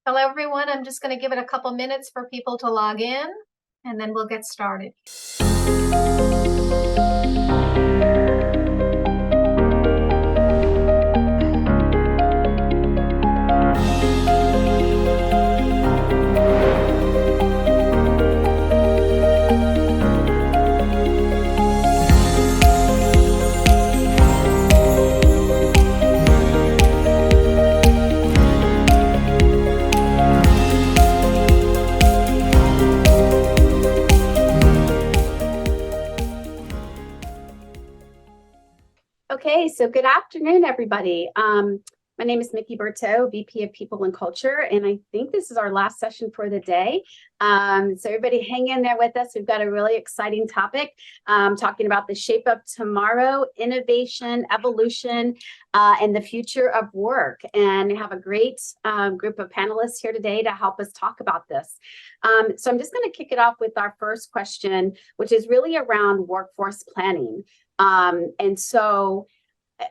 Hello, everyone. I'm just going to give it a couple minutes for people to log in, and then we'll get started. Okay, so good afternoon, everybody. My name is Mikki Bertot, VP of People and Culture, and I think this is our last session for the day. So everybody hang in there with us. We've got a really exciting topic talking about the shape of tomorrow, innovation, evolution, and the future of work. And we have a great group of panelists here today to help us talk about this. So I'm just going to kick it off with our first question, which is really around workforce planning. And so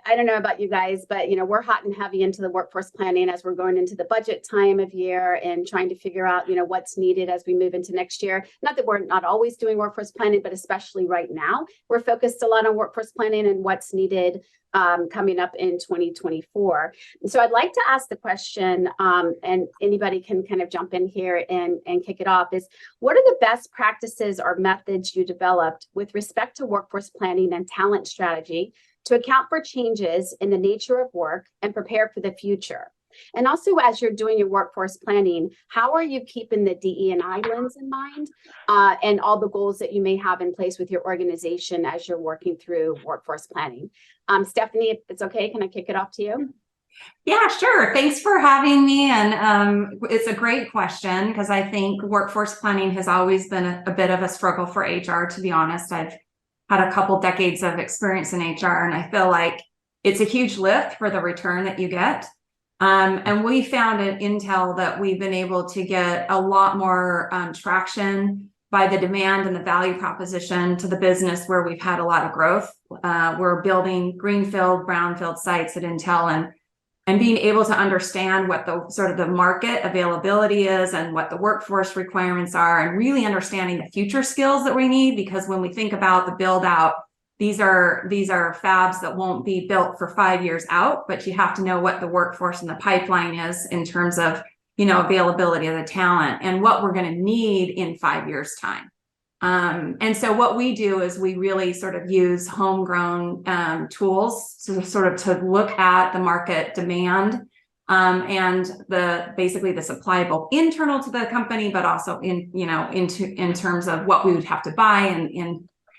I don't know about you guys, but we're hot and heavy into the workforce planning as we're going into the budget time of year and trying to figure out, what's needed as we move into next year. Not that we're not always doing workforce planning, but especially right now, we're focused a lot on workforce planning and what's needed coming up in 2024. And so I'd like to ask the question, and anybody can kind of jump in here and kick it off, is what are the best practices or methods you developed with respect to workforce planning and talent strategy to account for changes in the nature of work and prepare for the future? And also, as you're doing your workforce planning, how are you keeping the DE&I lens in mind and all the goals that you may have in place with your organization as you're working through workforce planning? Stephanie, if it's okay, can I kick it off to you? Yeah, sure. Thanks for having me. And it's a great question because I think workforce planning has always been a bit of a struggle for HR, to be honest. I've had a couple decades of experience in HR, and I feel like it's a huge lift for the return that you get. And we found at Intel that we've been able to get a lot more traction by the demand and the value proposition to the business where we've had a lot of growth. We're building greenfield, brownfield sites at Intel and being able to understand what the sort of the market availability is and what the workforce requirements are, and really understanding the future skills that we need. Because when we think about the build out, these are fabs that won't be built for 5 years out, but you have to know what the workforce and the pipeline is in terms of, availability of the talent and what we're going to need in 5 years time. And so what we do is we really sort of use homegrown tools to look at the market demand and basically the supply, both internal to the company, but also in terms of what we would have to buy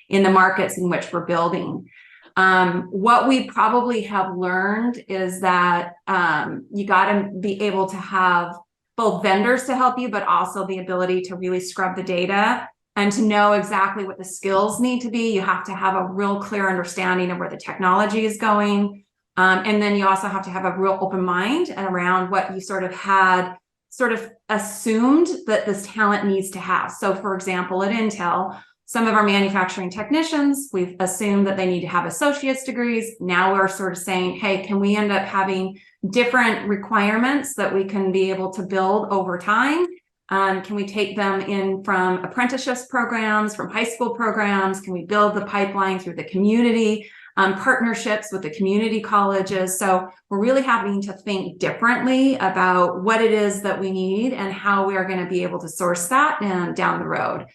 in the markets in which we're building. What we probably have learned is that you got to be able to have both vendors to help you, but also the ability to really scrub the data and to know exactly what the skills need to be. You have to have a real clear understanding of where the technology is going. And then you also have to have a real open mind and around what you sort of assumed that this talent needs to have. So for example, at Intel, some of our manufacturing technicians, we've assumed that they need to have associate's degrees. Now we're sort of saying, hey, can we end up having different requirements that we can be able to build over time? Can we take them in from apprenticeships programs, from high school programs? Can we build the pipeline through the community, partnerships with the community colleges? So we're really having to think differently about what it is that we need and how we are going to be able to source that down the road.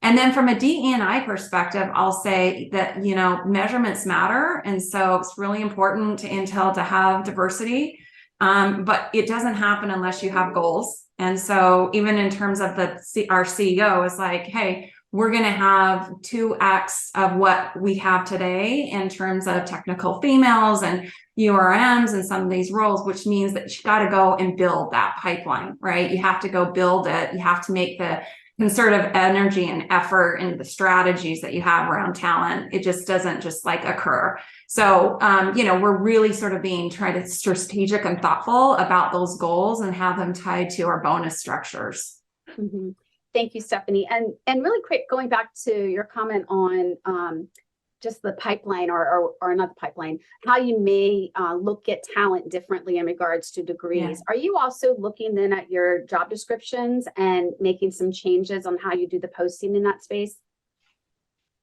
And then from a DE&I perspective, I'll say that, measurements matter. And so it's really important to Intel to have diversity, but it doesn't happen unless you have goals. And so even in terms of our CEO is like, hey, we're going to have 2x of what we have today in terms of technical females and URMs and some of these roles, which means that you got to go and build that pipeline, right? You have to go build it. You have to make the concerted energy and effort into the strategies that you have around talent. It just doesn't occur. So, we're really sort of trying to strategic and thoughtful about those goals and have them tied to our bonus structures. Mm-hmm. Thank you, Stephanie. And really quick, going back to your comment on just the pipeline or not the pipeline, how you may look at talent differently in regards to degrees. Are you also looking then at your job descriptions and making some changes on how you do the posting in that space?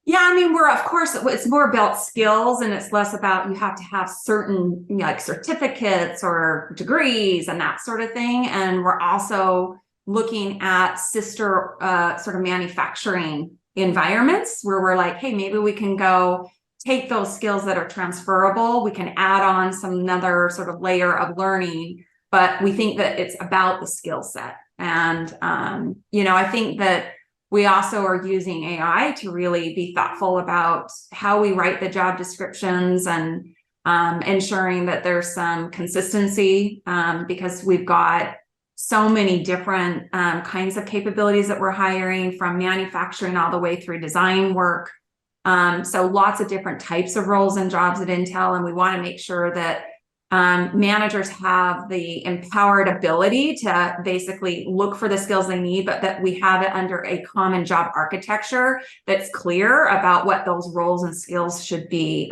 Yeah, I mean, of course, it's more about skills and it's less about you have to have certain, like certificates or degrees and that sort of thing. And we're also looking at sister sort of manufacturing environments where we're like, hey, maybe we can go take those skills that are transferable. We can add on another sort of layer of learning, but we think that it's about the skill set. And, I think that we also are using AI to really be thoughtful about how we write the job descriptions and ensuring that there's some consistency because we've got so many different kinds of capabilities that we're hiring, from manufacturing all the way through design work. So lots of different types of roles and jobs at Intel, and we want to make sure that managers have the empowered ability to basically look for the skills they need, but that we have it under a common job architecture that's clear about what those roles and skills should be,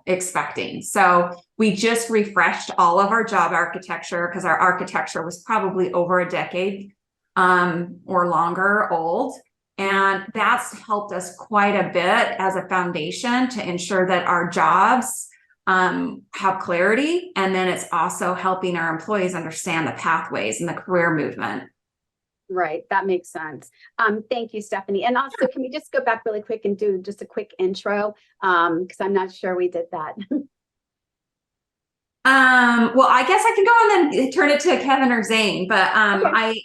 expecting. So we just refreshed all of our job architecture because our architecture was probably over a decade or longer old. And that's helped us quite a bit as a foundation to ensure that our jobs have clarity. And then it's also helping our employees understand the pathways and the career movement. Right. That makes sense. Thank you, Stephanie. And also, can we just go back really quick and do just a quick intro? Because I'm not sure we did that. Well, I guess I can go and then turn it to Kevin or Zane, but Okay.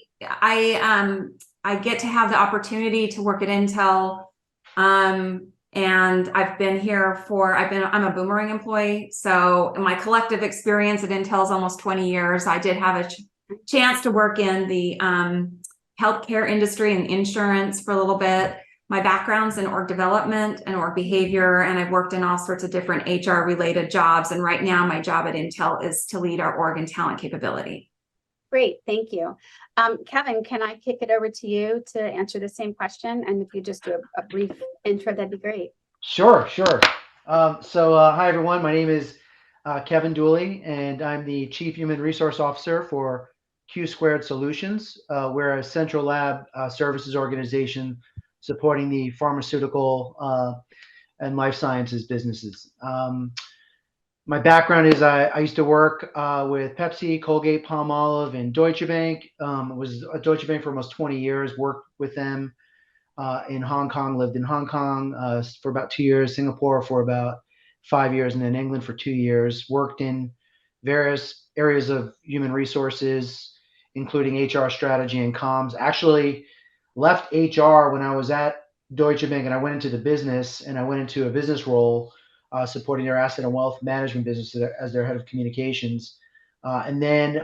I get to have the opportunity to work at Intel. And I've been here I'm a Boomerang employee. So my collective experience at Intel is almost 20 years. I did have a chance to work in the healthcare industry and insurance for a little bit. My background's in org development and org behavior, and I've worked in all sorts of different HR related jobs. And right now my job at Intel is to lead our org and talent capability. Great, thank you. Kevin, can I kick it over to you to answer the same question? And if you just do a brief intro, that'd be great. Sure. Hi, everyone. My name is Kevin Dooley, and I'm the Chief Human Resource Officer for Q Squared Solutions. We're a central lab services organization supporting the pharmaceutical and life sciences businesses. My background is I used to work with Pepsi, Colgate, Palmolive, and Deutsche Bank. Was at Deutsche Bank for almost 20 years, worked with them in Hong Kong, lived in Hong Kong for about 2 years, Singapore for about 5 years, and then England for 2 years. Worked in various areas of human resources, including HR strategy and comms. Actually left HR when I was at Deutsche Bank and I went into the business, and I went into a business role supporting their asset and wealth management business as their head of communications. And then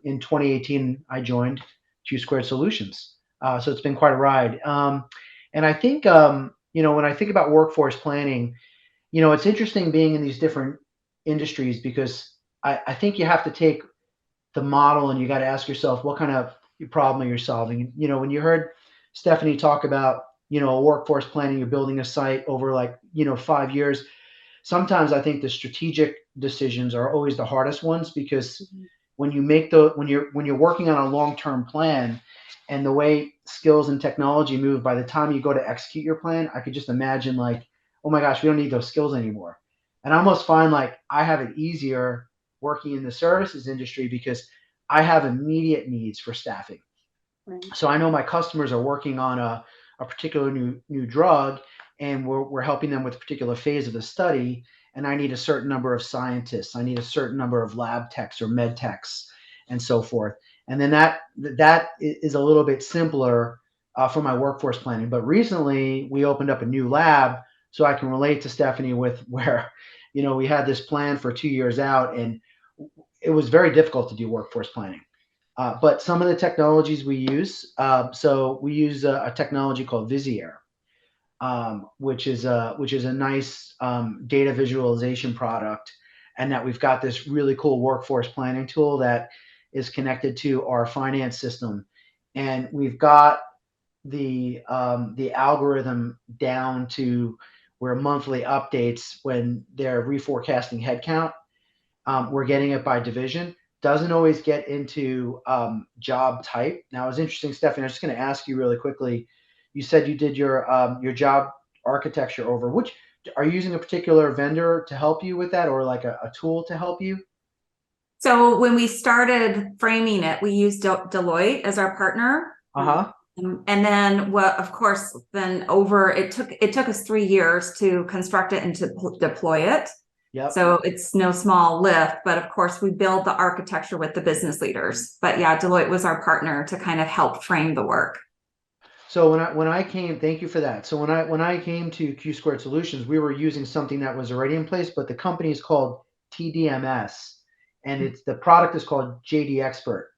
in 2018, I joined Q Squared Solutions. So it's been quite a ride. And I think, when I think about workforce planning, it's interesting being in these different industries because I think you have to take the model and you got to ask yourself, what kind of problem are you solving? When you heard Stephanie talk about, workforce planning, you're building a site over 5 years. Sometimes I think the strategic decisions are always the hardest ones because when you're working on a long-term plan and the way skills and technology move, by the time you go to execute your plan, I could just imagine oh my gosh, we don't need those skills anymore. And I almost find I have it easier working in the services industry because I have immediate needs for staffing. Right. So I know my customers are working on a particular new drug, and we're helping them with a particular phase of the study, and I need a certain number of scientists, I need a certain number of lab techs or med techs, and so forth. And then that is a little bit simpler for my workforce planning. But recently we opened up a new lab, so I can relate to Stephanie with where, we had this plan for 2 years out, and it was very difficult to do workforce planning. But some of the technologies we use, so we use a technology called Visier, which is a nice data visualization product, and that we've got this really cool workforce planning tool that is connected to our finance system, and we've got the algorithm down to where monthly updates when they're reforecasting headcount. We're getting it by division. Doesn't always get into job type. Now, it's interesting, Stephanie. I'm just going to ask you really quickly. You said you did your job architecture over. Which are you using a particular vendor to help you with that, or like a tool to help you? So when we started framing it, we used Deloitte as our partner. Uh-huh. And then what, of course, then it took us 3 years to construct it and to deploy it. Yep. So it's no small lift, but of course we build the architecture with the business leaders. But yeah, Deloitte was our partner to kind of help frame the work. So when I came, thank you for that. So when I came to Q Squared Solutions, we were using something that was already in place, but the company is called TDMS, and the product is called JD Expert,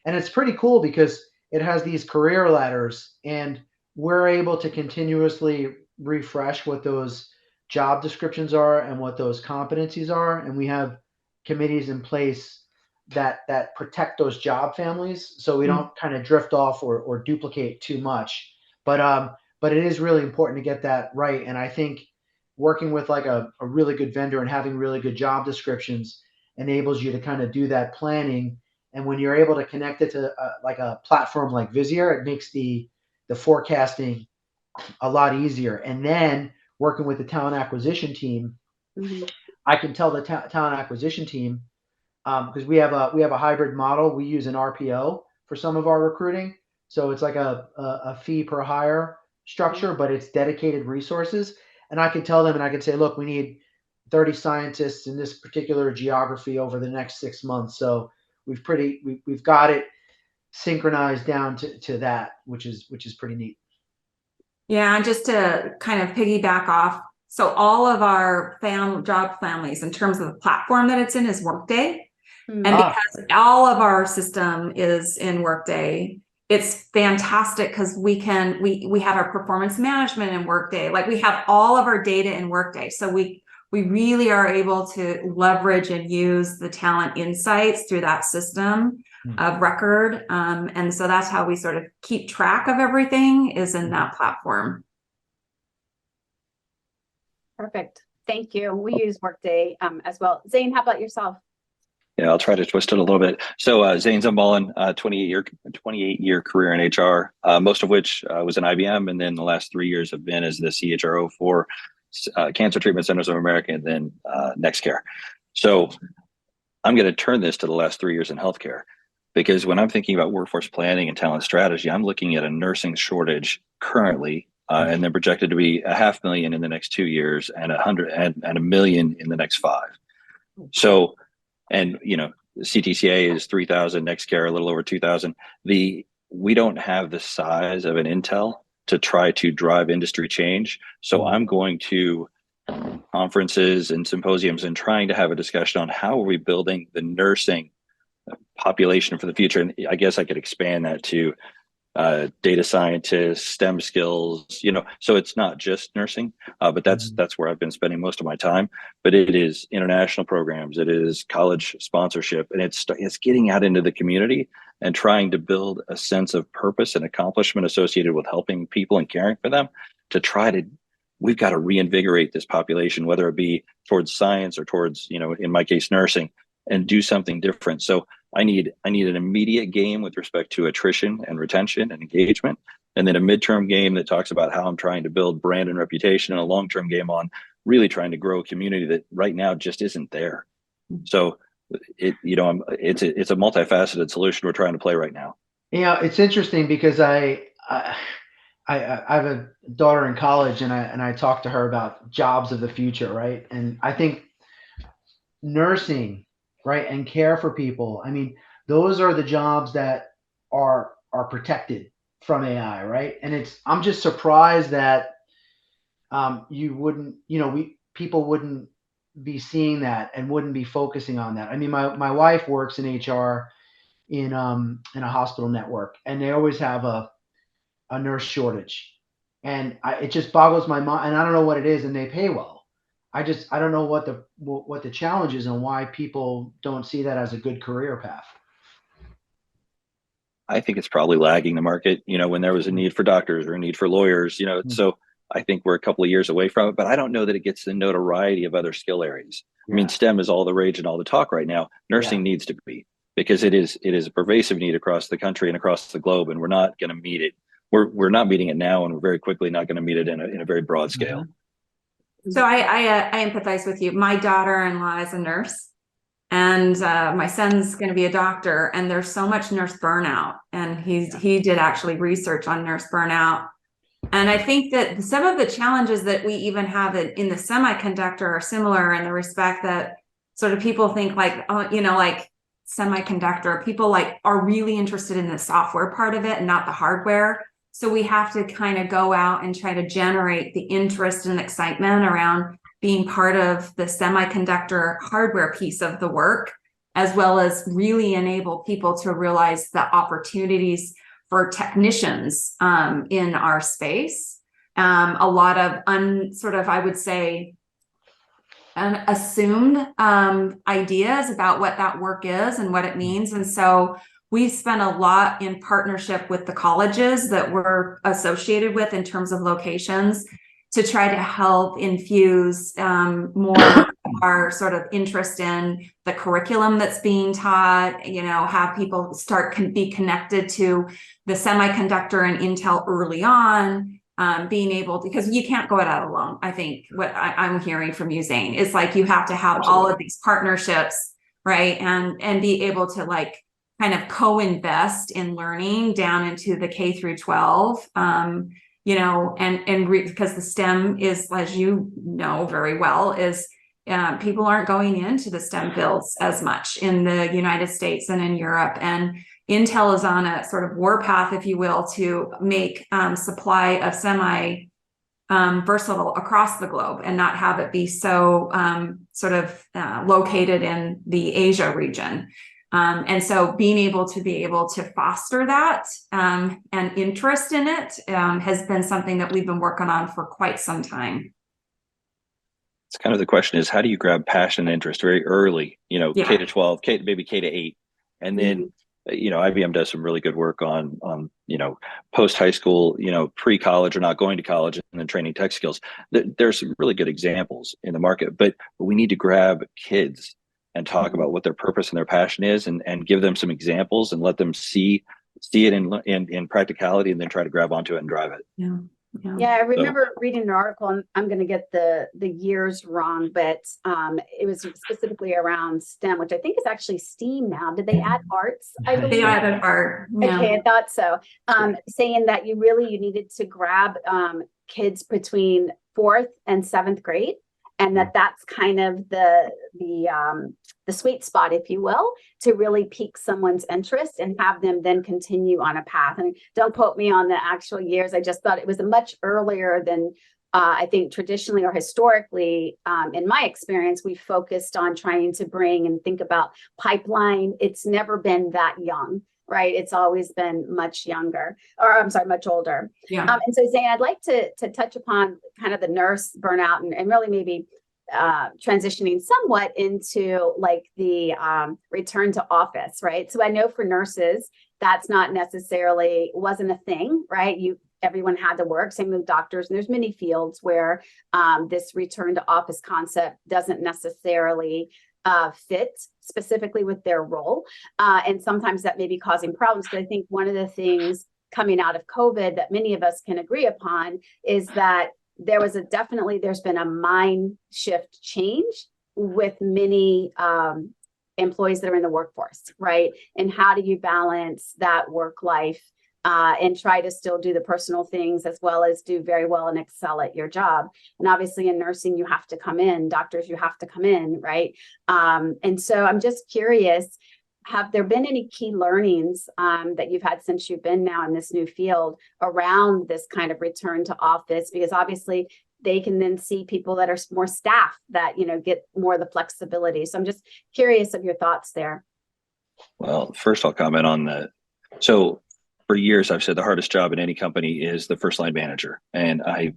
and it's pretty cool because it has these career ladders, and we're able to continuously refresh what those job descriptions are and what those competencies are, and we have committees in place that protect those job families, so we don't kind of drift off or duplicate too much. But it is really important to get that right, and I think working with like a really good vendor and having really good job descriptions enables you to kind of do that planning. And when you're able to connect it to like a platform like Vizier, it makes the forecasting a lot easier. And then working with the talent acquisition team, I can tell the talent acquisition team, because we have a hybrid model. We use an RPO for some of our recruiting, so it's like a fee per hire structure, but it's dedicated resources. And I can tell them, and I can say, look, we need 30 scientists in this particular geography over the next 6 months. So we've got it synchronized down to that, which is pretty neat. Yeah, and just to kind of piggyback off, so all of our job families in terms of the platform that it's in is Workday. And because all of our system is in Workday, it's fantastic because we have our performance management in Workday. Like we have all of our data in Workday. So we really are able to leverage and use the talent insights through that system of record. And so that's how we sort of keep track of everything is in that platform. Perfect. Thank you. We use Workday as well. Zane, how about yourself? Yeah, I'll try to twist it a little bit. So Zane Zumballen, 28-year career in HR, most of which was in IBM, and then the last 3 years have been as the CHRO for Cancer Treatment Centers of America and then NextCare. So I'm going to turn this to the last 3 years in healthcare, because when I'm thinking about workforce planning and talent strategy, I'm looking at a nursing shortage currently, and then projected to be 500,000 in the next 2 years and 1 million in the next 5. So, and CTCA is 3,000, NextCare a little over 2,000. We don't have the size of an Intel to try to drive industry change. So I'm going to conferences and symposiums and trying to have a discussion on how are we building the nursing population for the future. And I guess I could expand that to data scientists, STEM skills, so it's not just nursing, but that's where I've been spending most of my time. But it is international programs, it is college sponsorship, and it's getting out into the community and trying to build a sense of purpose and accomplishment associated with helping people and caring for them. We've got to reinvigorate this population, whether it be towards science or towards, in my case, nursing, and do something different. So I need an immediate game with respect to attrition and retention and engagement, and then a midterm game that talks about how I'm trying to build brand and reputation, and a long-term game on really trying to grow a community that right now just isn't there. So it's a multifaceted solution we're trying to play right now. It's interesting because I have a daughter in college, and I talk to her about jobs of the future, right? And I think nursing, right, and care for people, I mean, those are the jobs that are protected from AI, right? And I'm just surprised that people wouldn't be seeing that and wouldn't be focusing on that. I mean, my wife works in HR in a hospital network, and they always have a nurse shortage, and it just boggles my mind, and I don't know what it is, and they pay well. I don't know what the challenge is and why people don't see that as a good career path. I think it's probably lagging the market, when there was a need for doctors or a need for lawyers, so I think we're a couple of years away from it, but I don't know that it gets the notoriety of other skill areas. I mean, STEM is all the rage and all the talk right now. Nursing needs to be, because it is a pervasive need across the country and across the globe, and we're not going to meet it. We're not meeting it now, and we're very quickly not going to meet it in a very broad scale. So I empathize with you. My daughter-in-law is a nurse, and my son's going to be a doctor, and there's so much nurse burnout, and he did actually research on nurse burnout. And I think that some of the challenges that we even have in the semiconductor are similar in the respect that sort of people think like, oh, you know, like semiconductor, people like are really interested in the software part of it and not the hardware. So we have to kind of go out and try to generate the interest and excitement around being part of the semiconductor hardware piece of the work, as well as really enable people to realize the opportunities for technicians in our space. A lot of I would say, assumed ideas about what that work is and what it means. And so we spent a lot in partnership with the colleges that we're associated with in terms of locations to try to help infuse more of our sort of interest in the curriculum that's being taught, you know, have people be connected to the semiconductor and Intel early on, being able to, because you can't go it out alone. I think what I'm hearing from you, Zane, is like you have to have all of these partnerships, right? And be able to like kind of co-invest in learning down into the K through 12. You know, because the STEM is, as you know very well, is people aren't going into the STEM fields as much in the United States and in Europe. And Intel is on a sort of warpath, if you will, to make supply of semi versatile across the globe and not have it be so located in the Asia region. And so being able to foster that and interest in it has been something that we've been working on for quite some time. It's kind of the question is, how do you grab passion and interest very early, you know, K to 12, maybe K to 8. And then, you know, IBM does some really good work on, you know, post high school, you know, pre-college or not going to college and then training tech skills. There's some really good examples in the market, but we need to grab kids and talk about what their purpose and their passion is, and give them some examples and let them see it in practicality, and then try to grab onto it and drive it. Yeah, I remember reading an article, and I'm going to get the years wrong, but it was specifically around STEM, which I think is actually STEAM now. Did they add arts? They added art. Yeah. Okay, I thought so. Saying that you needed to grab kids between 4th and 7th grade. And that's kind of the sweet spot, if you will, to really pique someone's interest and have them then continue on a path. And don't quote me on the actual years. I just thought it was much earlier than I think traditionally or historically, in my experience, we focused on trying to bring and think about pipeline. It's never been that young. Right. It's always been much younger, or I'm sorry, much older. Yeah. And so Zane, I'd like to touch upon kind of the nurse burnout and really maybe transitioning somewhat into like the return to office. Right. So I know for nurses, that's not necessarily wasn't a thing. Right. Everyone had to work, same with doctors. And there's many fields where this return to office concept doesn't necessarily fit specifically with their role. And sometimes that may be causing problems. But I think one of the things coming out of COVID that many of us can agree upon is that there's been a mind shift change with many employees that are in the workforce, right? And how do you balance that work life and try to still do the personal things as well as do very well and excel at your job? And obviously in nursing, you have to come in, doctors, you have to come in, right? And so I'm just curious, have there been any key learnings that you've had since you've been now in this new field around this kind of return to office? Because obviously they can then see people that are more staff that, you know, get more of the flexibility. So I'm just curious of your thoughts there. Well, first I'll comment on so for years, I've said the hardest job in any company is the first line manager. And I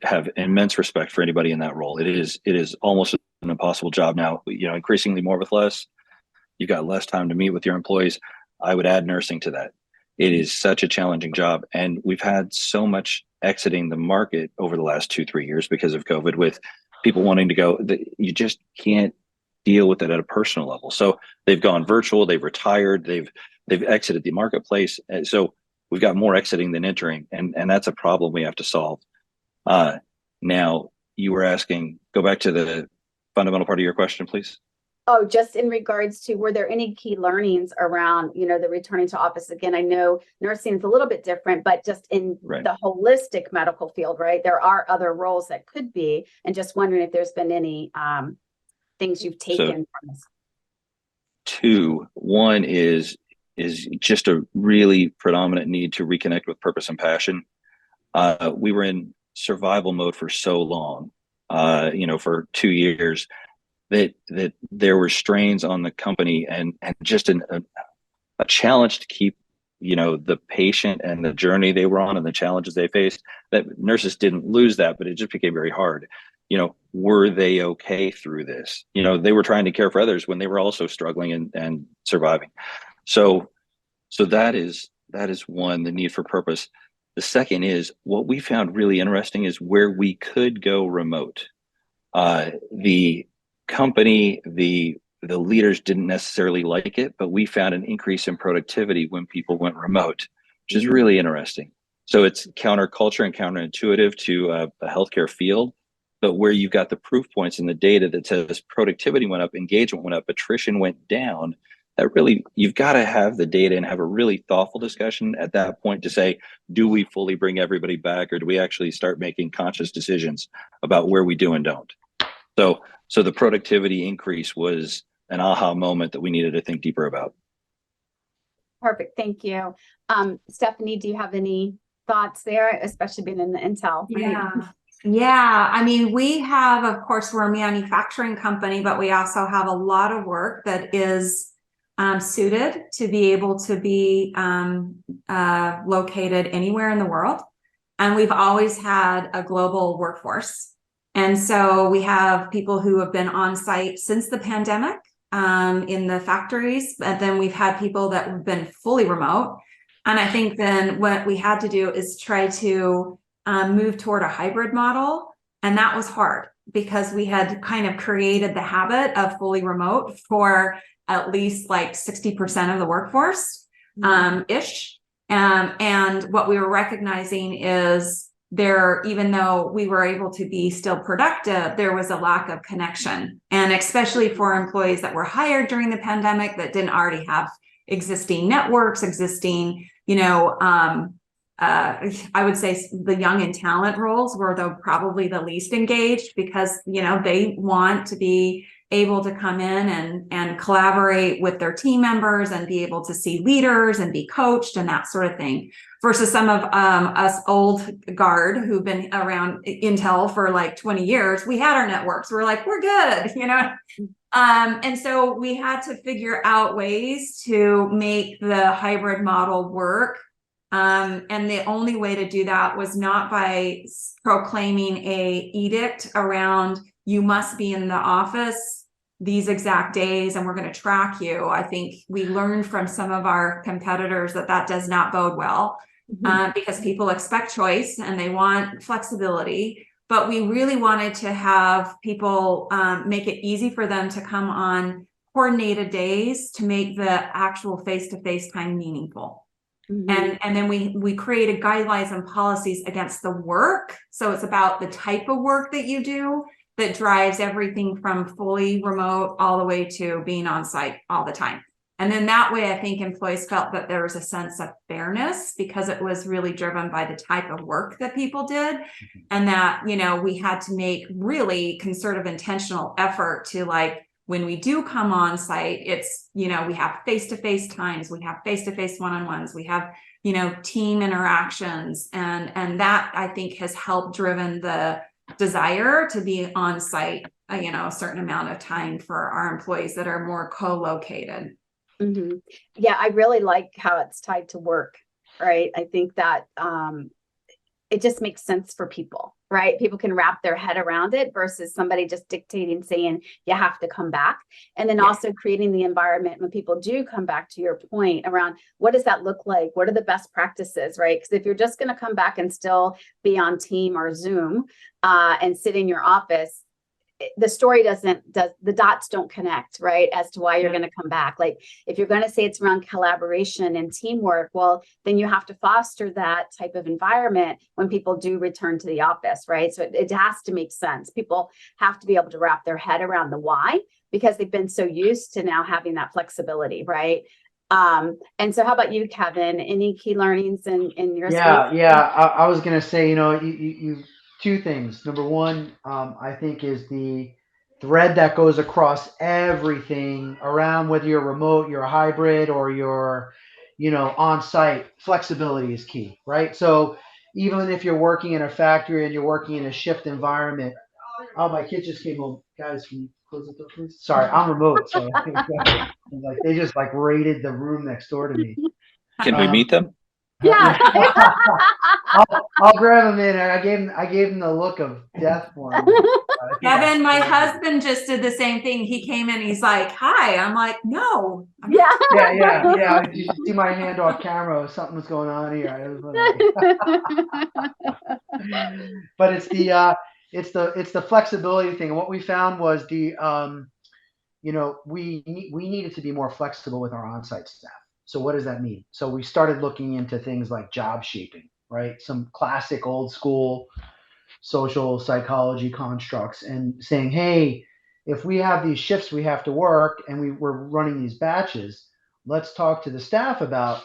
have immense respect for anybody in that role. It is almost an impossible job now, you know, increasingly more with less. You've got less time to meet with your employees. I would add nursing to that. It is such a challenging job. And we've had so much exiting the market over the last 2-3 years because of COVID, with people wanting to go. You just can't deal with it at a personal level. So they've gone virtual, they've retired, they've exited the marketplace. And so we've got more exiting than entering, and that's a problem we have to solve. Now, you were asking, go back to the fundamental part of your question, please. Oh, just in regards to, were there any key learnings around, the returning to office? Again, I know nursing is a little bit different, but just in the holistic medical field, right? There are other roles that could be, and just wondering if there's been any things you've taken from this. Two, one is just a really predominant need to reconnect with purpose and passion. We were in survival mode for so long, for 2 years, that there were strains on the company and just a challenge to keep, the patient and the journey they were on and the challenges they faced. That nurses didn't lose that, but it just became very hard. Were they okay through this? They were trying to care for others when they were also struggling and surviving. So that is one, the need for purpose. The second is, what we found really interesting is where we could go remote. The company, the leaders didn't necessarily like it, but we found an increase in productivity when people went remote, which is really interesting. So it's counterculture and counterintuitive to a healthcare field, but where you've got the proof points in the data that says productivity went up, engagement went up, attrition went down, that really, you've got to have the data and have a really thoughtful discussion at that point to say, do we fully bring everybody back, or do we actually start making conscious decisions about where we do and don't? So the productivity increase was an aha moment that we needed to think deeper about. Perfect. Thank you. Stephanie, do you have any thoughts there, especially being in the Intel? Yeah. I mean, we have, of course, we're a manufacturing company, but we also have a lot of work that is suited to be able to be located anywhere in the world. And we've always had a global workforce. And so we have people who have been on site since the pandemic in the factories, but then we've had people that have been fully remote. And I think then what we had to do is try to move toward a hybrid model. And that was hard because we had kind of created the habit of fully remote for at least like 60% of the workforce ish. And what we were recognizing is even though we were able to be still productive, there was a lack of connection. And especially for employees that were hired during the pandemic that didn't already have existing networks, I would say the young and talent roles were probably the least engaged because, they want to be able to come in and collaborate with their team members and be able to see leaders and be coached and that sort of thing. Versus some of us old guard who've been around Intel for like 20 years, we had our networks. We're like, we're good, and so we had to figure out ways to make the hybrid model work. And the only way to do that was not by proclaiming a edict around, you must be in the office these exact days and we're going to track you. I think we learned from some of our competitors that does not bode well. Because people expect choice and they want flexibility, but we really wanted to have people make it easy for them to come on coordinated days to make the actual face-to-face time meaningful. And then we created guidelines and policies against the work. So it's about the type of work that you do that drives everything from fully remote all the way to being on site all the time. And then that way, I think employees felt that there was a sense of fairness because it was really driven by the type of work that people did. And that, we had to make really concerted intentional effort to when we do come on site, it's, we have face-to-face times, we have face-to-face one-on-ones, we have, team interactions. And that I think has helped driven the desire to be on site, a certain amount of time for our employees that are more co-located. Yeah, I really like how it's tied to work, right? I think that it just makes sense for people, right? People can wrap their head around it versus somebody just dictating, saying you have to come back. And then Yeah. also creating the environment when people do come back, to your point around what does that look like? What are the best practices, right? Because if you're just going to come back and still be on Team or Zoom and sit in your office, the story the dots don't connect, right? As to why you're going to come back. Like if you're going to say it's around collaboration and teamwork, well, then you have to foster that type of environment when people do return to the office, right? So it has to make sense. People have to be able to wrap their head around the why, because they've been so used to now having that flexibility, right? And so how about you, Kevin? Any key learnings in your space? I was gonna say, you two things. Number one, I think is the thread that goes across everything around whether you're remote, you're a hybrid, or you're, on site. Flexibility is key, right? So even if you're working in a factory and you're working in a shift environment. Oh, my kid just came home. Guys, can you close the door, please? Sorry, I'm remote, so like they just like raided the room next door to me. Can we meet them? Yeah. I'll grab him in. I gave him the look of death for him. Kevin, my husband just did the same thing. He came in, he's like, hi. I'm like, no. Yeah. Yeah. You should see my hand off camera. Something was going on here. But it's the flexibility thing. And what we found was we needed to be more flexible with our on-site staff. So what does that mean? So we started looking into things like job shaping, right? Some classic old school social psychology constructs, and saying, hey, if we have these shifts we have to work and we're running these batches, let's talk to the staff about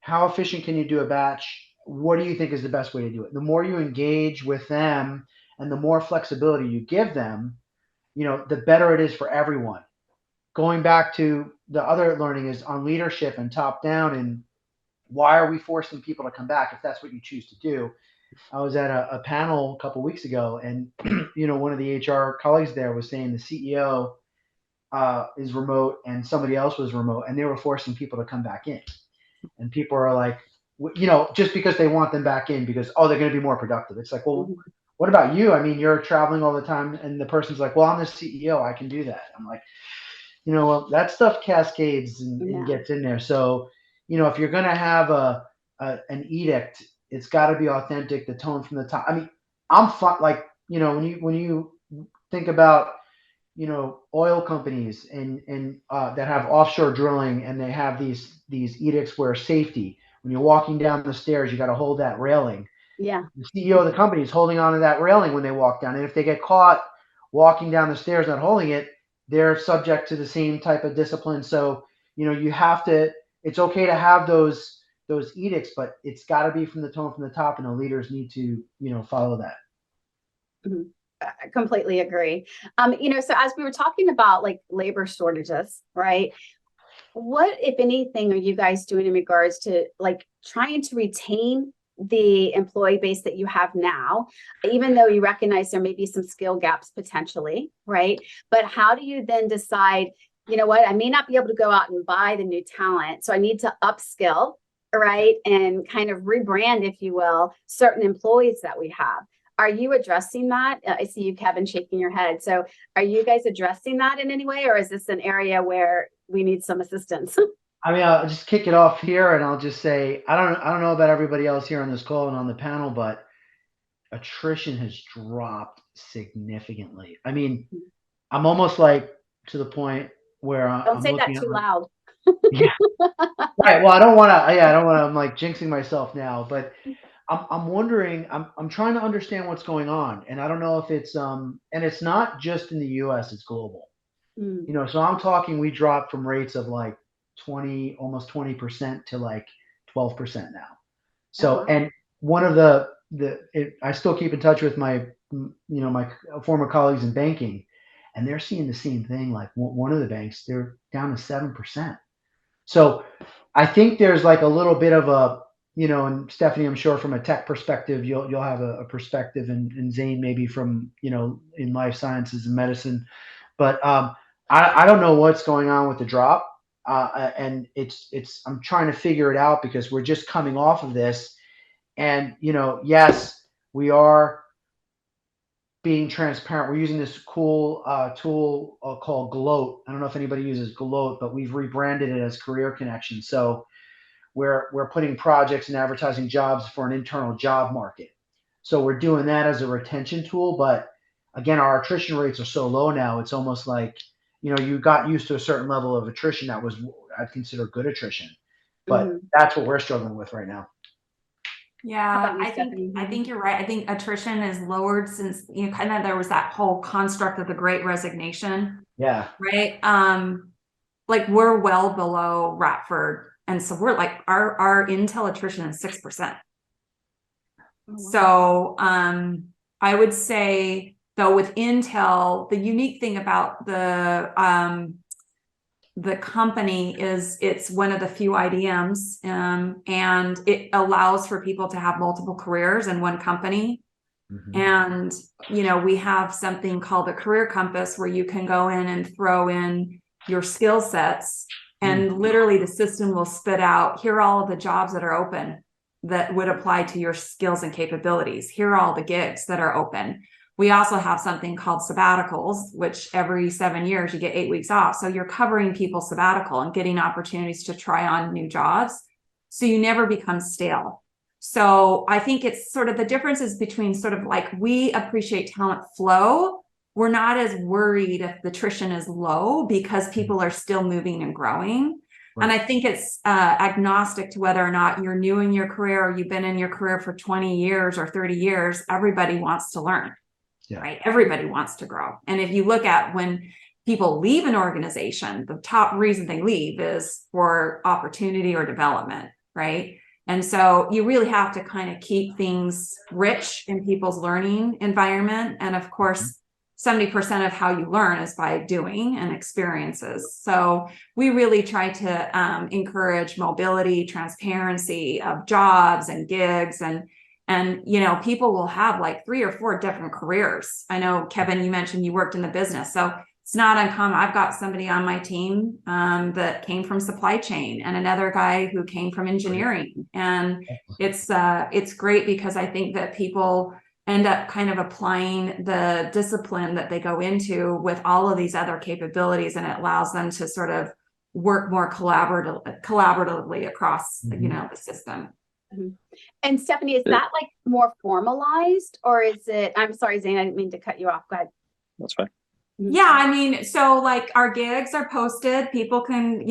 how efficient can you do a batch? What do you think is the best way to do it? The more you engage with them and the more flexibility you give them, the better it is for everyone. Going back to the other learning is on leadership and top down, and why are we forcing people to come back if that's what you choose to do? I was at a panel a couple weeks ago, and one of the HR colleagues there was saying the CEO is remote and somebody else was remote, and they were forcing people to come back in. And people are like, just because they want them back in because, they're going to be more productive. It's like, well, what about you? I mean, you're traveling all the time, and the person's like, well, I'm the CEO, I can do that. I'm like, well, that stuff cascades and gets in there. So, if you're going to have an edict, it's got to be authentic, the tone from the top. I mean, I'm fun, like, when you think about, oil companies and that have offshore drilling, and they have these edicts where safety, when you're walking down the stairs, you got to hold that railing. Yeah. The CEO of the company is holding onto that railing when they walk down. And if they get caught walking down the stairs not holding it, they're subject to the same type of discipline. So, you have to, it's okay to have those edicts, but it's got to be from the tone from the top, and the leaders need to, follow that. Mm-hmm. I completely agree. So as we were talking about like labor shortages, right? What, if anything, are you guys doing in regards to like trying to retain the employee base that you have now, even though you recognize there may be some skill gaps potentially, right? But how do you then decide, what, I may not be able to go out and buy the new talent, so I need to upskill, right? And kind of rebrand, if you will, certain employees that we have. Are you addressing that? I see you, Kevin, shaking your head. So are you guys addressing that in any way, or is this an area where we need some assistance? I mean, I'll just kick it off here, and I'll just say, I don't know about everybody else here on this call and on the panel, but attrition has dropped significantly. I mean, I'm almost like to the point where Don't say that too loud. Yeah. Right. Well, I don't want to. I'm like jinxing myself now, but I'm wondering. I'm trying to understand what's going on, and I don't know if it's and it's not just in the U.S. It's global. So I'm talking. We dropped from rates of like almost 20% to like 12% now. So, and one of I still keep in touch with my my former colleagues in banking, and they're seeing the same thing. Like one of the banks, they're down to 7%. So I think there's like a little bit of a, and Stephanie, I'm sure from a tech perspective, you'll have a perspective, and Zane maybe from, in life sciences and medicine, but I don't know what's going on with the drop. And I'm trying to figure it out because we're just coming off of this, and, yes, we are being transparent. We're using this cool tool called Gloat. I don't know if anybody uses Gloat, but we've rebranded it as Career Connection. So we're putting projects and advertising jobs for an internal job market. So we're doing that as a retention tool. But again, our attrition rates are so low now. It's almost like, you got used to a certain level of attrition that was, I'd consider good attrition. But that's what we're struggling with right now. Yeah, you, I Stephanie? think you're right. I think attrition is lowered since kind of there was that whole construct of the Great Resignation, Yeah. right? Like we're well below Ratford, and so we're like our Intel attrition is 6%. So I would say though with Intel, the unique thing about the company is it's one of the few IDMs, and it allows for people to have multiple careers in one company. And, we have something called the Career Compass where you can go in and throw in your skill sets, and literally the system will spit out, here are all of the jobs that are open that would apply to your skills and capabilities. Here are all the gigs that are open. We also have something called sabbaticals, which every 7 years you get 8 weeks off. So you're covering people's sabbatical and getting opportunities to try on new jobs. So you never become stale. So I think it's sort of the differences between sort of like we appreciate talent flow. We're not as worried if the attrition is low because people are still moving and growing. Right. And I think it's agnostic to whether or not you're new in your career or you've been in your career for 20 years or 30 years. Everybody wants to learn. Yeah. Right? Everybody wants to grow. And if you look at when people leave an organization, the top reason they leave is for opportunity or development, right? And so you really have to kind of keep things rich in people's learning environment. And of course, 70% of how you learn is by doing and experiences. So we really try to encourage mobility, transparency of jobs and gigs, and people will have like 3 or 4 different careers. I know, Kevin, you mentioned you worked in the business. So it's not uncommon. I've got somebody on my team that came from supply chain and another guy who came from engineering. And it's great because I think that people end up kind of applying the discipline that they go into with all of these other capabilities, and it allows them to sort of work more collaboratively across, the system. And Stephanie, is that like more formalized, or is it, I'm sorry, Zane, I didn't mean to cut you off. Go ahead. That's fine. Yeah, I mean, so like our gigs are posted. People can,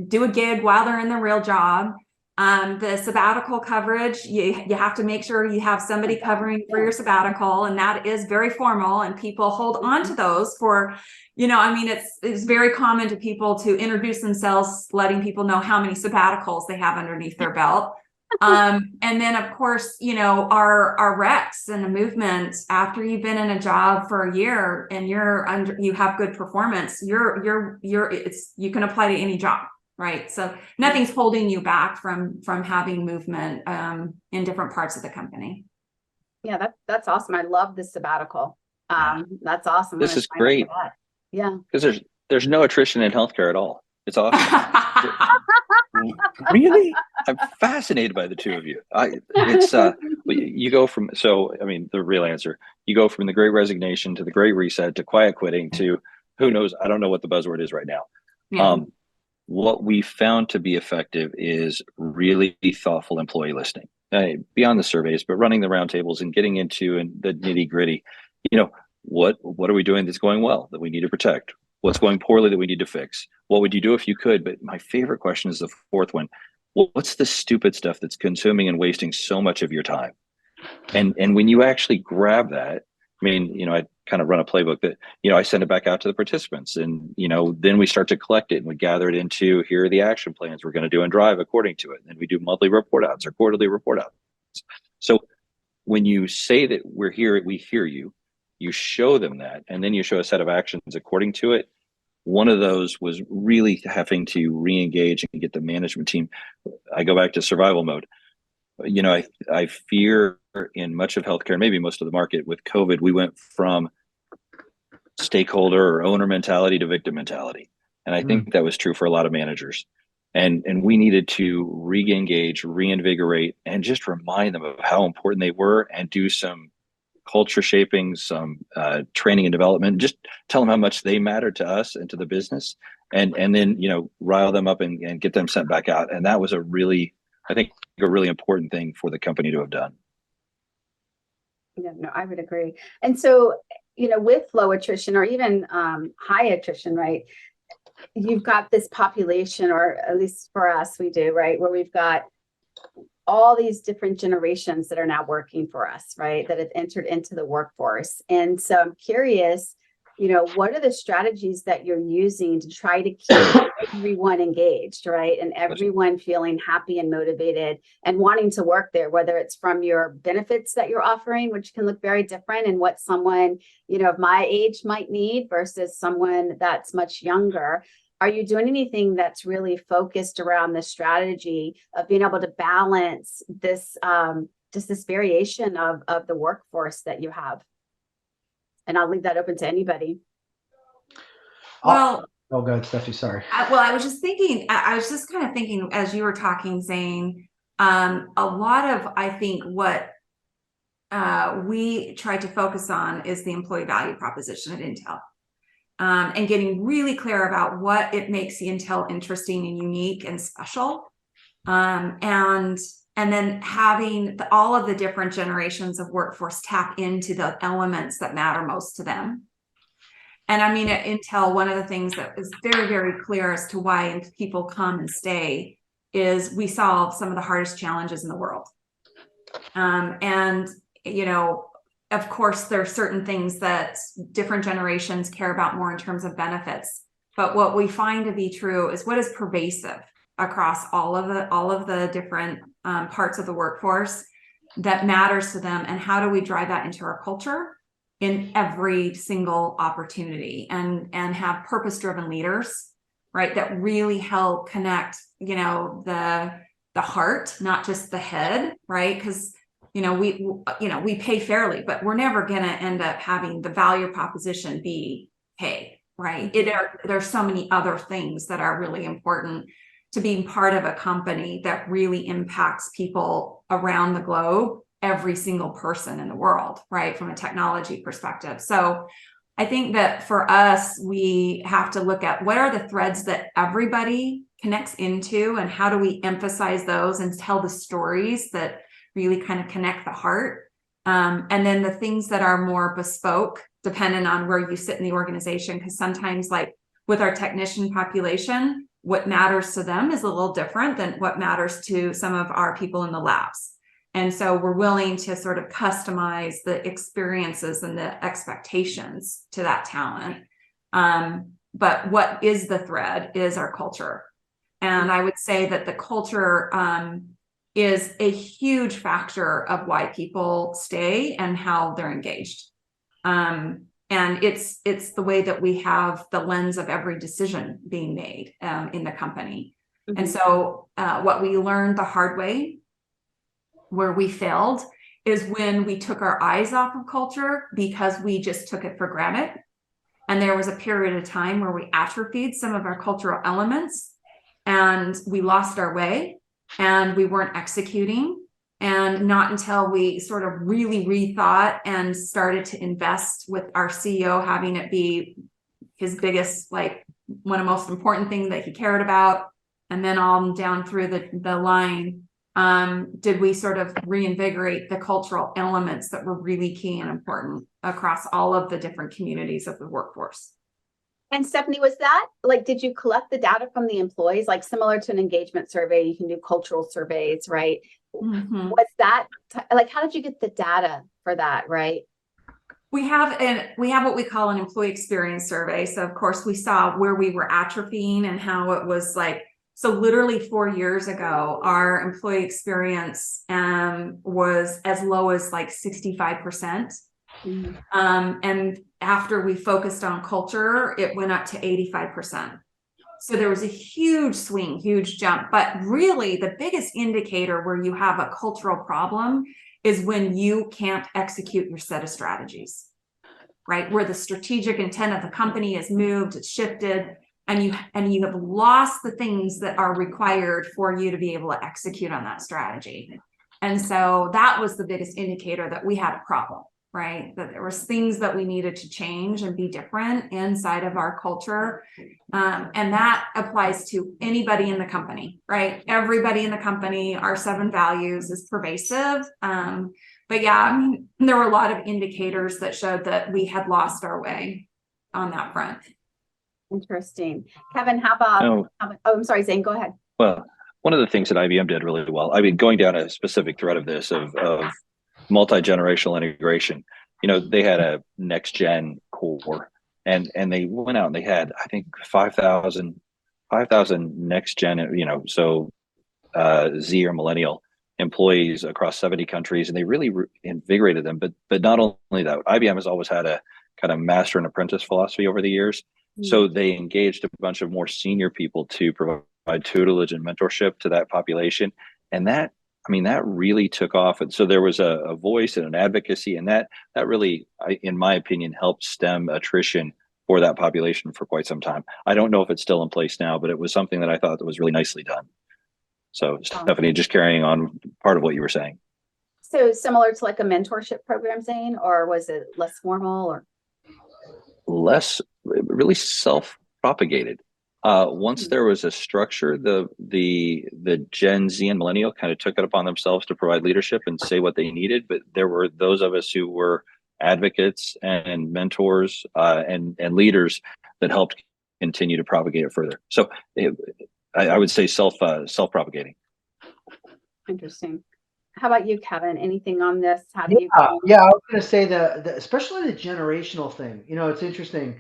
do a gig while they're in their real job. The sabbatical coverage, you have to make sure you have somebody covering for your sabbatical, and that is very formal, and people hold on to those for, it's very common to people to introduce themselves, letting people know how many sabbaticals they have underneath their belt. And then of course, our recs and the movement after you've been in a job for a year and you have good performance, you can apply to any job. Right. So nothing's holding you back from having movement in different parts of the company. Yeah, that's awesome. I love this sabbatical. That's awesome. This is great. Yeah. Because there's no attrition in healthcare at all. It's awesome. Really? I'm fascinated by the two of you. You go from, the real answer, you go from the Great Resignation to the Great Reset to quiet quitting to who knows, I don't know what the buzzword is right now. Yeah. What we found to be effective is really thoughtful employee listening, beyond the surveys, but running the roundtables and getting into the nitty gritty. What are we doing that's going well that we need to protect? What's going poorly that we need to fix? What would you do if you could? But my favorite question is the fourth one. What's the stupid stuff that's consuming and wasting so much of your time? And when you actually grab that, I kind of run a playbook that, I send it back out to the participants, and, then we start to collect it and we gather it into, here are the action plans we're going to do and drive according to it. And we do monthly report outs or quarterly report outs. So when you say that we're here, we hear you, you show them that, and then you show a set of actions according to it. One of those was really having to re-engage and get the management team. I go back to survival mode. I fear in much of healthcare, maybe most of the market with COVID, we went from stakeholder or owner mentality to victim mentality. And I think that was true for a lot of managers. And we needed to re-engage, reinvigorate, and just remind them of how important they were and do some culture shaping, some training and development. Just tell them how much they matter to us and to the business, and then rile them up and get them sent back out. And that was a really important thing for the company to have done. Yeah, no, I would agree. And so, with low attrition or even high attrition, right? You've got this population, or at least for us, we do, right? Where we've got all these different generations that are now working for us, right? That have entered into the workforce. And so I'm curious, what are the strategies that you're using to try to keep everyone engaged, right? And everyone feeling happy and motivated and wanting to work there, whether it's from your benefits that you're offering, which can look very different, and what someone, of my age might need versus someone that's much younger. Are you doing anything that's really focused around the strategy of being able to balance this, just this variation of the workforce that you have? And I'll leave that open to anybody. Well, oh, go ahead, Stephanie. Sorry. I was just thinking, I was just kind of thinking as you were talking, Zane, a lot of, I think, what we try to focus on is the employee value proposition at Intel. And getting really clear about what it makes the Intel interesting and unique and special. And then having all of the different generations of workforce tap into the elements that matter most to them. And I mean, at Intel, one of the things that is very, very clear as to why people come and stay is we solve some of the hardest challenges in the world. Of course, there are certain things that different generations care about more in terms of benefits. But what we find to be true is what is pervasive across all of the different parts of the workforce that matters to them, and how do we drive that into our culture in every single opportunity, and have purpose-driven leaders, right, that really help connect, the heart, not just the head, right? Because we pay fairly, but we're never going to end up having the value proposition be pay, right? There's so many other things that are really important to being part of a company that really impacts people around the globe, every single person in the world, right? From a technology perspective. So I think that for us, we have to look at what are the threads that everybody connects into, and how do we emphasize those and tell the stories that really kind of connect the heart. And then the things that are more bespoke, depending on where you sit in the organization, because sometimes, like with our technician population, what matters to them is a little different than what matters to some of our people in the labs. And so we're willing to sort of customize the experiences and the expectations to that talent. But what is the thread is our culture. And I would say that the culture is a huge factor of why people stay and how they're engaged. And it's the way that we have the lens of every decision being made in the company. Mm-hmm. And so what we learned the hard way, where we failed, is when we took our eyes off of culture because we just took it for granted. And there was a period of time where we atrophied some of our cultural elements, and we lost our way, and we weren't executing. And not until we sort of really rethought and started to invest with our CEO having it be his biggest, like one of the most important things that he cared about, and then on down through the line, did we sort of reinvigorate the cultural elements that were really key and important across all of the different communities of the workforce. And Stephanie, was that like, did you collect the data from the employees, like similar to an engagement survey? You can do cultural surveys, right? Mm-hmm. Was that like, how did you get the data for that, right? We have what we call an employee experience survey. So of course we saw where we were atrophying and how it was like, so literally 4 years ago, our employee experience was as low as like 65%. Mm-hmm. And after we focused on culture, it went up to 85%. So there was a huge swing, huge jump. But really, the biggest indicator where you have a cultural problem is when you can't execute your set of strategies, right? Where the strategic intent of the company has moved, it's shifted, and you have lost the things that are required for you to be able to execute on that strategy. And so that was the biggest indicator that we had a problem. right? That there was things that we needed to change and be different inside of our culture. And that applies to anybody in the company, right? Everybody in the company, our 7 values is pervasive. But yeah, I mean, there were a lot of indicators that showed that we had lost our way on that front. Interesting. Kevin, how about, Oh, I'm sorry, Zane, go ahead. well, one of the things that IBM did really well, I mean, going down a specific thread of this, of multi-generational integration, they had a next gen core, and they went out and they had, I think, 5,000 next gen, Z or millennial employees across 70 countries, and they really invigorated them. But not only that, IBM has always had a kind of master and apprentice philosophy over the years. So they engaged a bunch of more senior people to provide tutelage and mentorship to that population. And that really took off. And so there was a voice and an advocacy, and that really, in my opinion, helped stem attrition for that population for quite some time. I don't know if it's still in place now, but it was something that I thought that was really nicely done. So Stephanie, just carrying on part of what you were saying. So similar to like a mentorship program, Zane, or was it less formal or? Less, really self-propagated. Once there was a structure, the Gen Z and millennial kind of took it upon themselves to provide leadership and say what they needed. But there were those of us who were advocates and mentors and leaders that helped continue to propagate it further. So I would say self-propagating. Interesting. How about you, Kevin? Anything on this? How do you? Yeah, I was going to say especially the generational thing. It's interesting.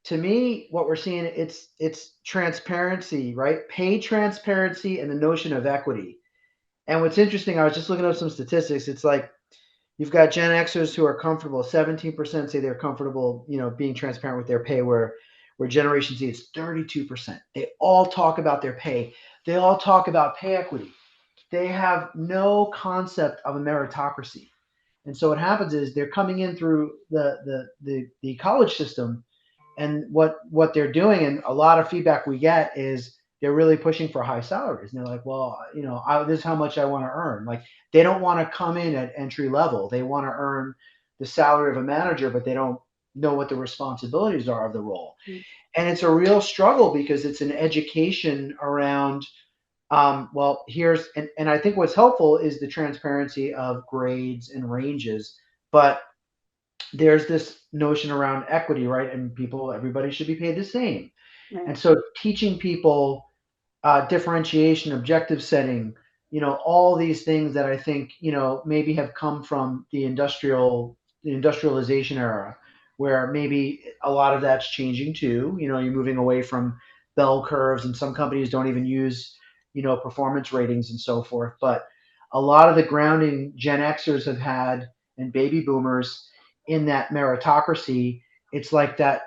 To me, what we're seeing, it's transparency, right? Pay transparency and the notion of equity. And what's interesting, I was just looking up some statistics. It's like you've got Gen Xers who are comfortable. 17% say they're comfortable, being transparent with their pay, where Generation Z, it's 32%. They all talk about their pay. They all talk about pay equity. They have no concept of a meritocracy. And so what happens is they're coming in through the college system, and what they're doing, and a lot of feedback we get is they're really pushing for high salaries. And they're like, well, this is how much I want to earn. Like, they don't want to come in at entry level. They want to earn the salary of a manager, but they don't know what the responsibilities are of the role. And it's a real struggle because it's an education around, and I think what's helpful is the transparency of grades and ranges, but there's this notion around equity, right? And everybody should be paid the same. Right. And so teaching people differentiation, objective setting, all these things that I think, maybe have come from the industrialization era, where maybe a lot of that's changing too. You're moving away from bell curves, and some companies don't even use performance ratings and so forth. But a lot of the grounding Gen Xers have had, and baby boomers, in that meritocracy, it's like that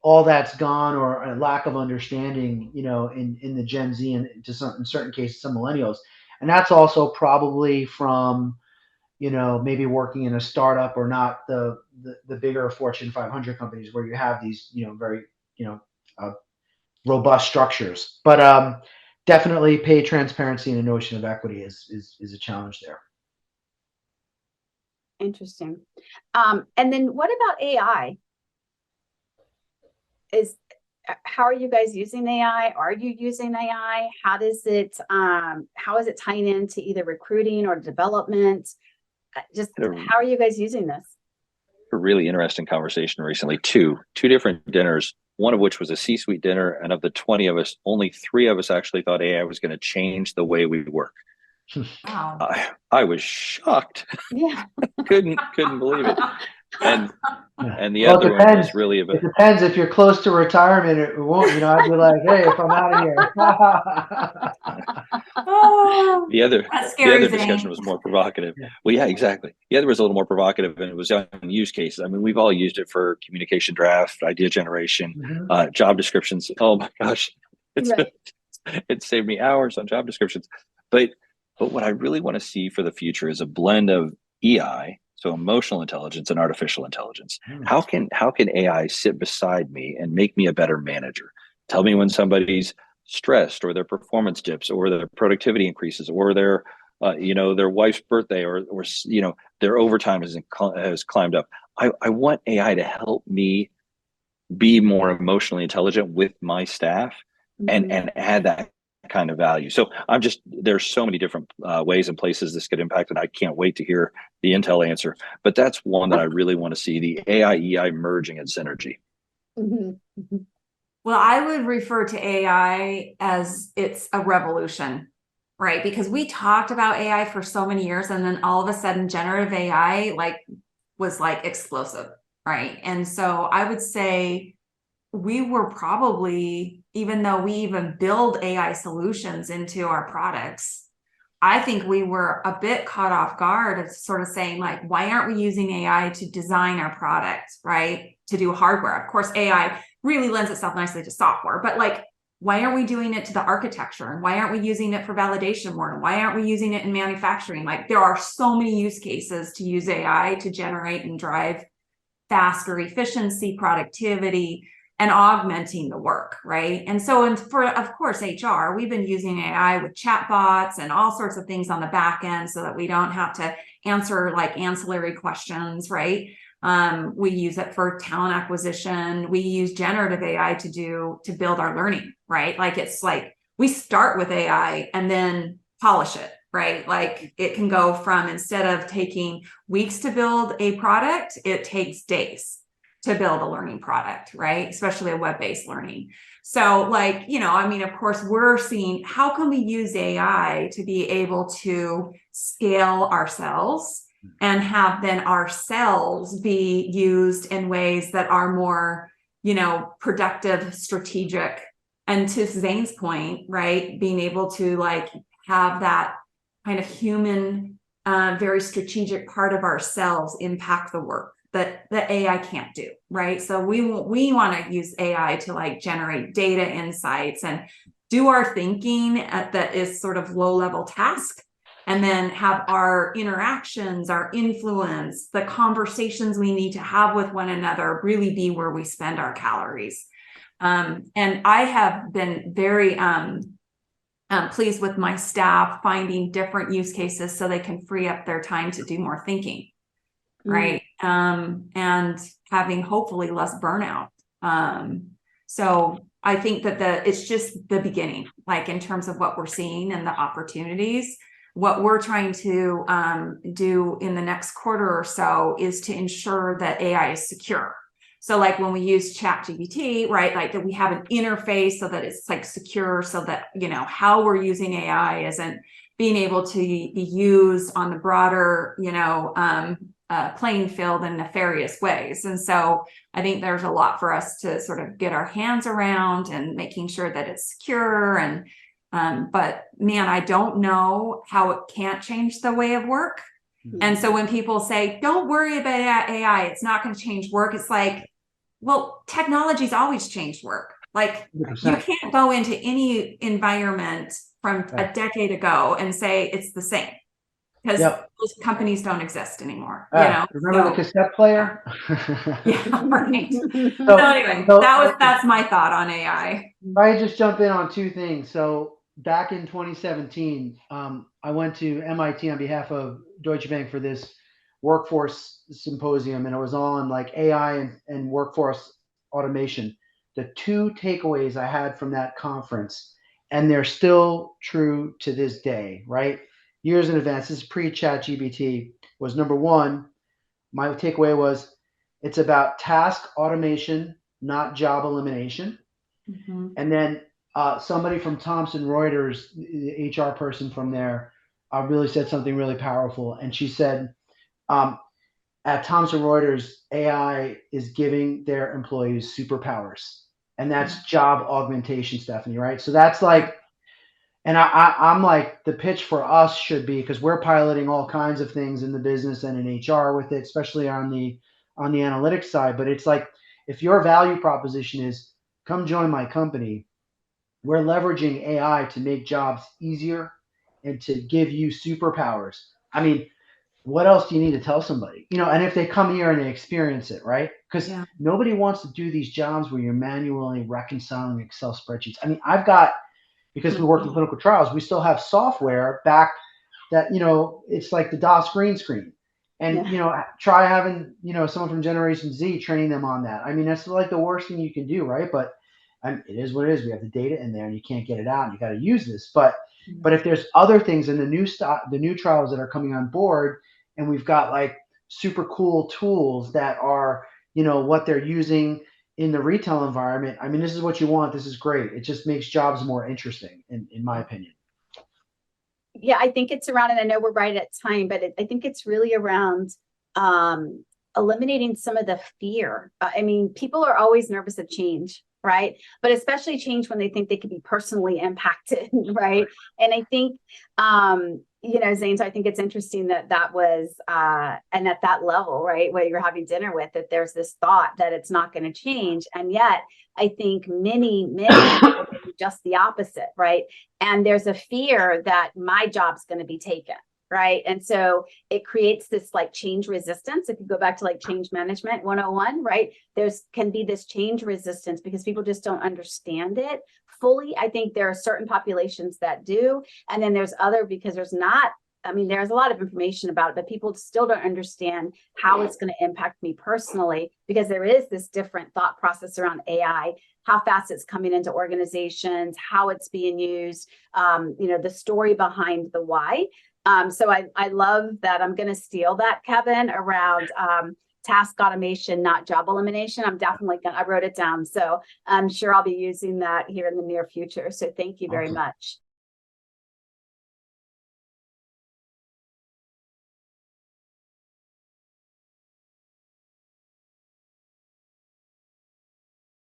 all that's gone, or a lack of understanding, in the Gen Z, and in certain cases, some millennials. And that's also probably from, maybe working in a startup, or not the bigger Fortune 500 companies where you have these, very, robust structures. But definitely pay transparency and the notion of equity is a challenge there. Interesting. And then what about AI? How are you guys using AI? Are you using AI? How is it tying into either recruiting or development? How are you guys using this? A really interesting conversation recently. Two different dinners, one of which was a C-suite dinner, and of the 20 of us, only 3 of us actually thought AI was going to change the way we work. Wow. I was shocked. Yeah. couldn't believe it. And the other one was really about. It depends. If you're close to retirement, it won't. I'd be like, hey, if I'm out of here. The other discussion was more provocative. Yeah. Well, yeah, exactly. The other was a little more provocative, and it was on use cases. I mean, we've all used it for communication draft, idea generation, job descriptions. Oh my gosh, it saved me hours on job descriptions. But what I really want to see for the future is a blend of EI, so emotional intelligence, and artificial intelligence. How can AI sit beside me and make me a better manager? Tell me when somebody's stressed, or their performance dips, or their productivity increases, or their wife's birthday, or their overtime has climbed up. I want AI to help me be more emotionally intelligent with my staff and add that kind of value. So there's so many different ways and places this could impact, and I can't wait to hear the Intel answer. But that's one that I really want to see, the AI EI merging and synergy. Well, I would refer to AI as it's a revolution, right? Because we talked about AI for so many years, and then all of a sudden generative AI was explosive, right? And so I would say we were probably, even though we even build AI solutions into our products, I think we were a bit caught off guard of sort of saying, like, why aren't we using AI to design our product, right? To do hardware. Of course, AI really lends itself nicely to software, but like, why aren't we doing it to the architecture? And why aren't we using it for validation work? Why aren't we using it in manufacturing? Like, there are so many use cases to use AI to generate and drive faster efficiency, productivity, and augmenting the work, right? And so, of course, HR, we've been using AI with chatbots and all sorts of things on the back end so that we don't have to answer like ancillary questions, right? We use it for talent acquisition. We use generative AI to build our learning, right? Like, it's like we start with AI and then polish it, right? Like, it can go from, instead of taking weeks to build a product, it takes days to build a learning product, right? Especially a web-based learning. So like, I mean, of course, we're seeing how can we use AI to be able to scale ourselves and have then ourselves be used in ways that are more, productive, strategic. And to Zane's point, right, being able to like have that kind of human, very strategic part of ourselves impact the work that the AI can't do, right? So we want to use AI to like generate data insights and do our thinking that is sort of low-level task, and then have our interactions, our influence, the conversations we need to have with one another really be where we spend our calories. And I have been very pleased with my staff finding different use cases so they can free up their time to do more thinking, right? And having hopefully less burnout. So I think that it's just the beginning, like in terms of what we're seeing and the opportunities. What we're trying to do in the next quarter or so is to ensure that AI is secure. So like when we use ChatGPT, right, like that we have an interface so that it's like secure, so that, how we're using AI isn't being able to be used on the broader, playing field in nefarious ways. And so I think there's a lot for us to sort of get our hands around and making sure that it's secure. And but man, I don't know how it can't change the way of work. And so when people say, don't worry about AI, it's not going to change work, it's like, well, technology's always changed work. Like 100%. You can't go into any environment from a decade ago and say it's the same, because those companies don't exist anymore. Remember the cassette player? Yeah, right. So anyway, that's my thought on AI. I just jump in on two things. So back in 2017, I went to MIT on behalf of Deutsche Bank for this workforce symposium, and it was on like AI and workforce automation. The two takeaways I had from that conference, and they're still true to this day, right? Years in advance, this is pre-ChatGPT, was number one, my takeaway was it's about task automation, not job elimination. And then somebody from Thomson Reuters, the HR person from there, really said something really powerful. And she said, at Thomson Reuters, AI is giving their employees superpowers. And that's job augmentation, Stephanie, right? So that's like, and I'm like, the pitch for us should be, because we're piloting all kinds of things in the business and in HR with it, especially on the analytics side. But it's like, if your value proposition is come join my company, we're leveraging AI to make jobs easier and to give you superpowers. I mean, what else do you need to tell somebody? And if they come here and they experience it, right? Because nobody wants to do these jobs where you're manually reconciling Excel spreadsheets. I mean, because we work in clinical trials, we still have software back that, it's like the DOS green screen. And, Yeah. you know, try having, you know, someone from Generation Z training them on that. I mean, that's like the worst thing you can do, right? But it is what it is. We have the data in there and you can't get it out and you got to use this. But if there's other things in the new trials that are coming on board, and we've got like super cool tools that are, you know, what they're using in the retail environment. I mean, this is what you want. This is great. It just makes jobs more interesting, in my opinion. Yeah, I think it's around, and I know we're right at time, but I think it's really around eliminating some of the fear. I mean, people are always nervous of change, right? But especially change when they think they could be personally impacted, right? And I think, you know, Zane, so I think it's interesting that was, and at that level, right, where you're having dinner with, that there's this thought that it's not going to change. And yet, I think many people do just the opposite, right? And there's a fear that my job's going to be taken, right? And so it creates this like change resistance. If you go back to like change management 101, right? There's can be this change resistance because people just don't understand it fully. I think there are certain populations that do. And then there's other because there's not, I mean, there's a lot of information about it, but people still don't understand how it's going to impact me personally because there is this different thought process around AI, how fast it's coming into organizations, how it's being used, you know, the story behind the why. So I love that. I'm going to steal that, Kevin, around task automation, not job elimination. I'm definitely going to, I wrote it down. So I'm sure I'll be using that here in the near future. So thank you very much.